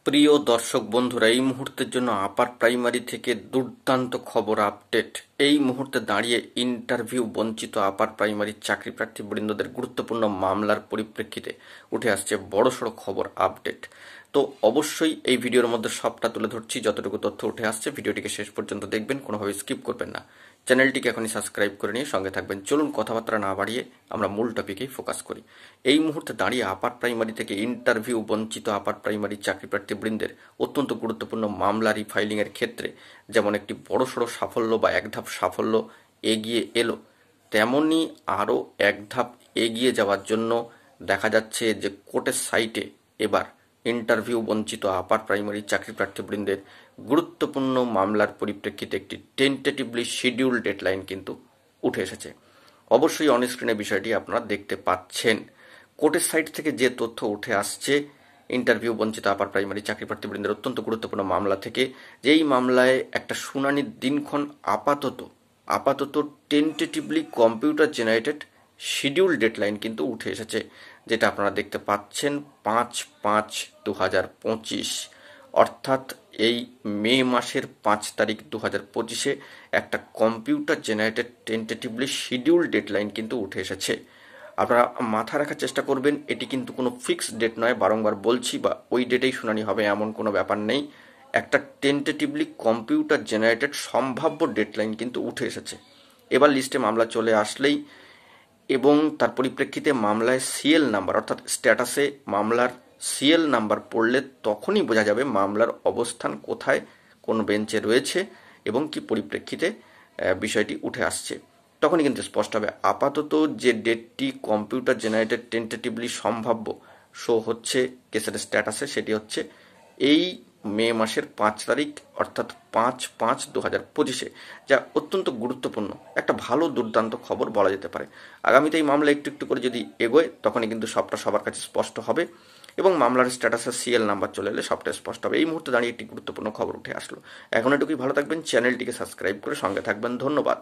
প্রিয় দর্শক বন্ধুরা, এই মুহূর্তের জন্য আপার প্রাইমারি থেকে দুর্দান্ত খবর আপডেট। এই মুহূর্তে দাঁড়িয়ে ইন্টারভিউ বঞ্চিত আপার প্রাইমারি চাকরি প্রার্থী বৃন্দদের গুরুত্বপূর্ণ মামলার পরিপ্রেক্ষিতে উঠে আসছে বড়সড় খবর আপডেট। তো অবশ্যই এই ভিডিওর মধ্যে সবটা তুলে ধরছি, যতটুকু তথ্য উঠে আসছে ভিডিওটিকে শেষ পর্যন্ত দেখবেন, কোনোভাবে স্কিপ করবেন না। চ্যানেলটিকে এখনই সাবস্ক্রাইব করে নিয়ে সঙ্গে থাকবেন। চলুন কথাবার্তা না বাড়িয়ে আমরা মূল টপিকেই ফোকাস করি। এই মুহূর্তে দাঁড়িয়ে আপার প্রাইমারি থেকে ইন্টারভিউ বঞ্চিত আপার প্রাইমারি চাকরি প্রার্থী বৃন্দের অত্যন্ত গুরুত্বপূর্ণ মামলা রিফাইলিংয়ের ক্ষেত্রে যেমন একটি বড়সড় সাফল্য বা এক ধাপ সাফল্য এগিয়ে এলো, তেমনি আরও এক ধাপ এগিয়ে যাওয়ার জন্য দেখা যাচ্ছে যে কোর্টের সাইটে এবার ইন্টারভিউ বঞ্চিত আপার প্রাইমারি চাকরি প্রার্থীবৃন্দের গুরুত্বপূর্ণ মামলার পরিপ্রেক্ষিতে একটি টেন্টেটিভলি শিডিউল ডেডলাইন কিন্তু উঠে এসেছে। অবশ্যই অনস্ক্রিনে বিষয়টি আপনারা দেখতে পাচ্ছেন। কোর্টের সাইট থেকে যে তথ্য উঠে আসছে ইন্টারভিউ বঞ্চিত আপার প্রাইমারি চাকরি প্রার্থীবৃন্দের অত্যন্ত গুরুত্বপূর্ণ মামলা থেকে, যেই মামলায় একটা শুনানির দিনক্ষণ আপাতত tentatively computer generated schedule deadline কিন্তু উঠে এসেছে, যেটা আপনারা দেখতে পাচ্ছেন 5/5/2025, অর্থাৎ এই মে মাসের 5 তারিখ 2025-এ একটা computer generated tentatively schedule deadline কিন্তু উঠে এসেছে। আপনারা মাথা রাখার চেষ্টা করবেন, এটি কিন্তু কোনো ফিক্সড ডেট নয়, বারংবার বলছি, বা ওই ডেটেই শুনানি হবে এমন কোনো ব্যাপার নেই। একটা টেন্টেটিভলি কম্পিউটার জেনারেটেড সম্ভাব্য ডেডলাইন কিন্তু উঠে এসেছে। এবার লিস্টে মামলা চলে আসলেই এবং তার পরিপ্রেক্ষিতে মামলায় সিএল নাম্বার, অর্থাৎ স্ট্যাটাসে মামলার সিএল নাম্বার পড়লে তখনই বোঝা যাবে মামলার অবস্থান কোথায়, কোন বেঞ্চে রয়েছে এবং কি পরিপ্রেক্ষিতে বিষয়টি উঠে আসছে, তখনই কিন্তু স্পষ্ট হবে। আপাতত যে ডেটটি কম্পিউটার জেনারেটেড টেন্টেটিভলি সম্ভাব্য শো হচ্ছে কেসের স্ট্যাটাসে, সেটি হচ্ছে এই মে মাসের 5 তারিখ, অর্থাৎ 5/5/2025-এ, যা অত্যন্ত গুরুত্বপূর্ণ একটা ভালো দুর্দান্ত খবর বলা যেতে পারে। আগামীতে এই মামলা একটু একটু করে যদি এগোয় তখনই কিন্তু সবটা সবার কাছে স্পষ্ট হবে এবং মামলার স্ট্যাটাসে সিএল নাম্বার চলে এলে সবটা স্পষ্ট হবে। এই মুহূর্তে দাঁড়িয়ে একটি গুরুত্বপূর্ণ খবর উঠে আসলো। এখন এটুকুই, ভালো থাকবেন, চ্যানেলটিকে সাবস্ক্রাইব করে সঙ্গে থাকবেন। ধন্যবাদ।